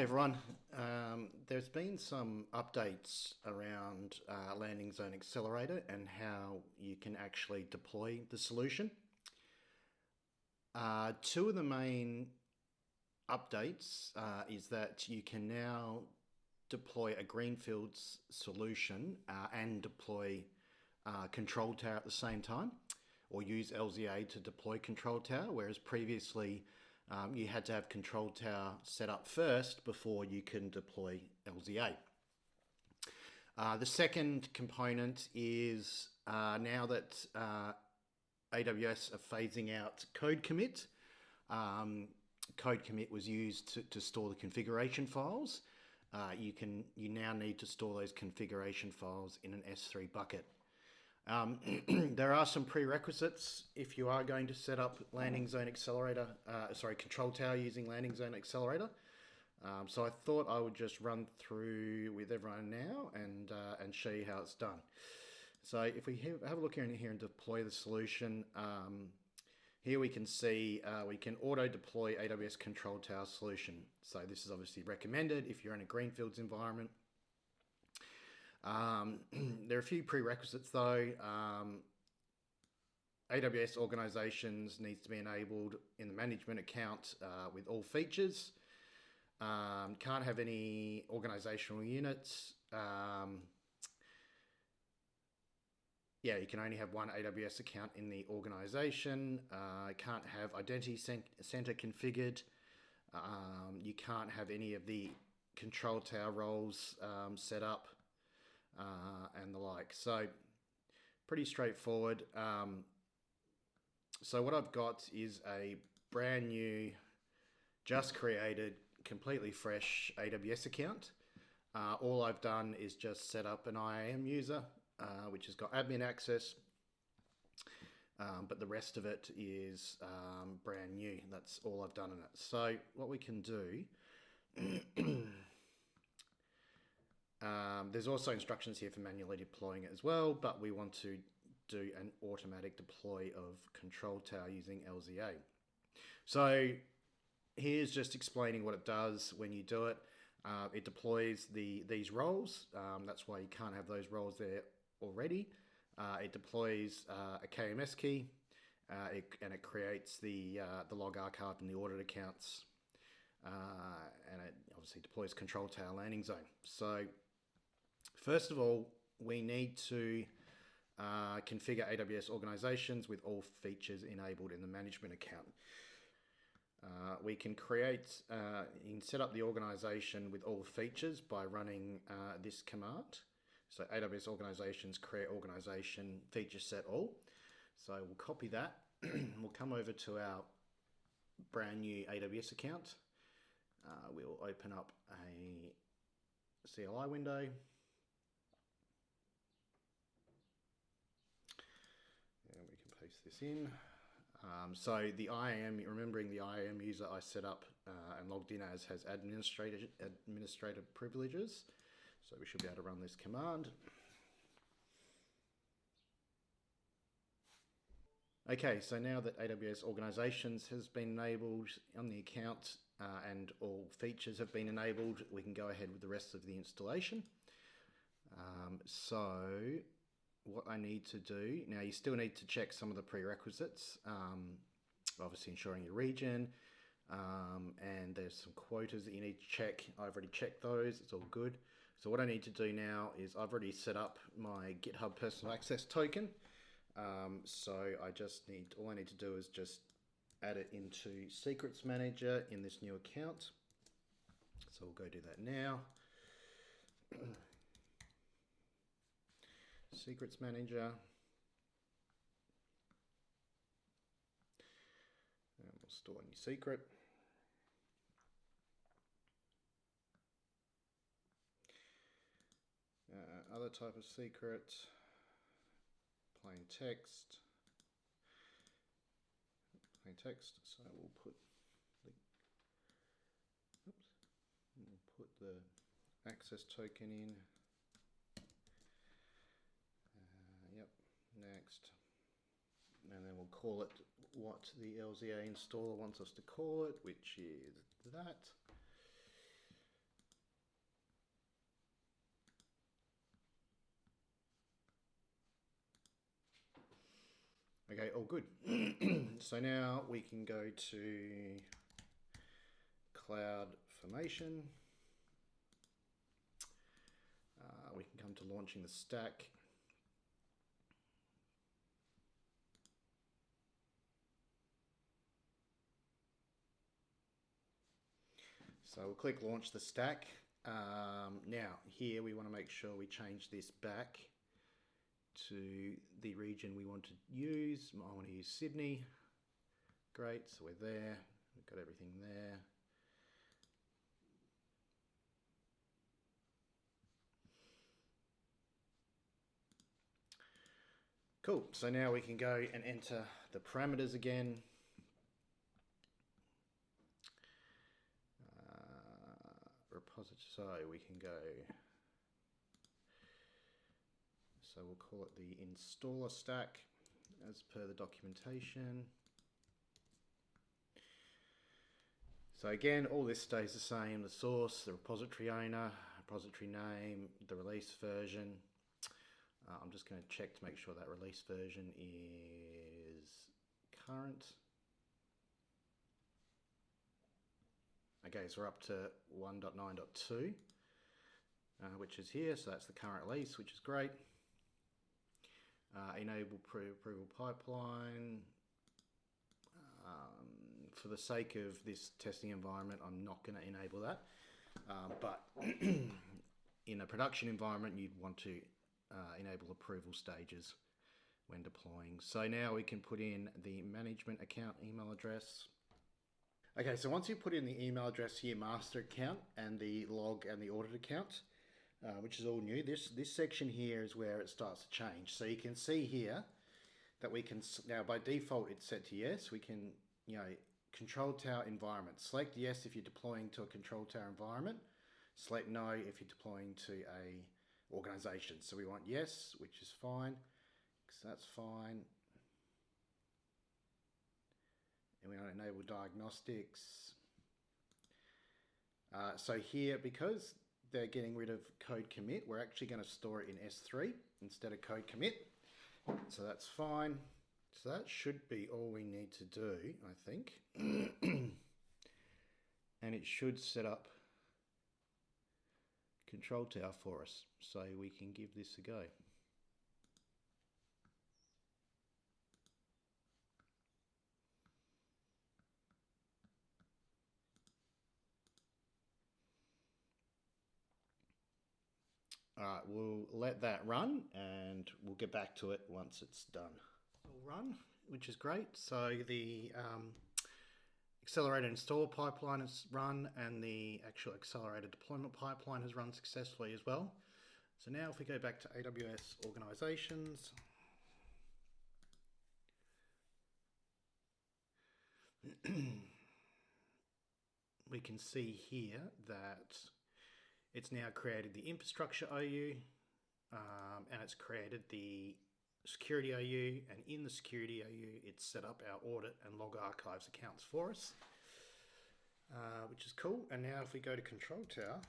everyone. There's been some updates around Landing Zone Accelerator and how you can actually deploy the solution. Two of the main updates is that you can now deploy a greenfields solution and deploy Control Tower at the same time, or use LZA to deploy Control Tower, whereas previously you had to have Control Tower set up first before you can deploy LZA. The second component is now that AWS are phasing out code commit. Code commit was used to store the configuration files. You now need to store those configuration files in an S3 bucket. There are some prerequisites if you are going to set up Landing Zone Accelerator, Control Tower using Landing Zone Accelerator. So I thought I would just run through with everyone now and show you how it's done. So if we have a look here and deploy the solution, here we can see we can auto deploy AWS Control Tower solution. So this is obviously recommended if you're in a greenfields environment. There are a few prerequisites though. AWS organizations needs to be enabled in the management account with all features. Can't have any organizational units. You can only have one AWS account in the organization. Can't have identity center configured. You can't have any of the Control Tower roles set up. And the like. So pretty straightforward. So what I've got is a brand new, just created, completely fresh AWS account. All I've done is just set up an IAM user, which has got admin access, but the rest of it is brand new. That's all I've done in it. So what we can do, there's also instructions here for manually deploying it as well, but we want to do an automatic deploy of Control Tower using LZA. So here's just explaining what it does when you do it. It deploys these roles. That's why you can't have those roles there already. It deploys a KMS key, and it creates the log archive and the audit accounts, and it obviously deploys Control Tower Landing Zone. So first of all, we need to configure AWS organizations with all features enabled in the management account. We can you can set up the organization with all features by running this command. So AWS organizations create organization feature set all. So we'll copy that. We'll come over to our brand new AWS account. We'll open up a CLI window. And we can paste this in. So the IAM, remembering the IAM user I set up and logged in as has administrative privileges. So we should be able to run this command. Okay, so now that AWS organizations has been enabled on the account and all features have been enabled, we can go ahead with the rest of the installation. So what I need to do, now you still need to check some of the prerequisites, obviously ensuring your region, and there's some quotas that you need to check. I've already checked those, it's all good. So what I need to do now is I've already set up my GitHub personal access token. So all I need to do is just add it into Secrets Manager in this new account. So we'll go do that now. Secrets Manager. And we'll store a new secret. Other type of secret. Plain text. So we'll put the access token in. Yep. Next. And then we'll call it what the LZA installer wants us to call it, which is that. Okay, all good. So now we can go to Cloud Formation. We can come to launching the stack. So we'll click launch the stack. Now here we want to make sure we change this back to the region we want to use. I want to use Sydney. Great, so we're there. We've got everything there. Cool, so now we can go and enter the parameters again. Repository, so we can go, so we'll call it the installer stack as per the documentation. So again, all this stays the same: the source, the repository owner, repository name, the release version. I'm just going to check to make sure that release version is current. Okay, so we're up to 1.9.2, which is here, so that's the current release, which is great. Enable pre-approval pipeline. For the sake of this testing environment, I'm not going to enable that, but in a production environment, you'd want to enable approval stages when deploying. So now we can put in the management account email address. Okay, so once you put in the email address here, master account, and the log and the audit account, which is all new, this section here is where it starts to change. So you can see here that we can, now by default it's set to yes, we can, control tower environment. Select yes if you're deploying to a control tower environment. Select no if you're deploying to a organization. So we want yes, which is fine, because that's fine. And we want to enable diagnostics. So here, because they're getting rid of code commit, we're actually going to store it in S3 instead of code commit. So that's fine. So that should be all we need to do, I think. And it should set up Control Tower for us, so we can give this a go. All right, we'll let that run and we'll get back to it once it's done. It'll run, which is great. So the accelerated install pipeline has run and the actual accelerated deployment pipeline has run successfully as well. So now if we go back to AWS organizations, we can see here that it's now created the infrastructure OU and it's created the security OU, and in the security OU it's set up our audit and log archives accounts for us, which is cool. And now if we go to Control Tower,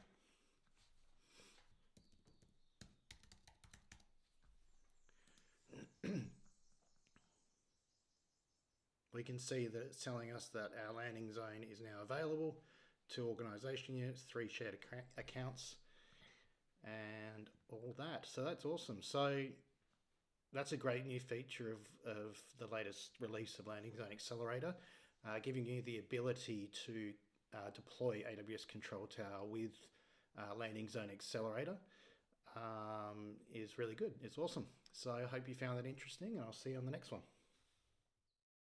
we can see that it's telling us that our landing zone is now available, 2 organization units, 3 shared accounts, and all that. So that's awesome. So that's a great new feature of the latest release of Landing Zone Accelerator, giving you the ability to deploy AWS Control Tower with Landing Zone Accelerator is really good. It's awesome. So I hope you found that interesting, and I'll see you on the next one.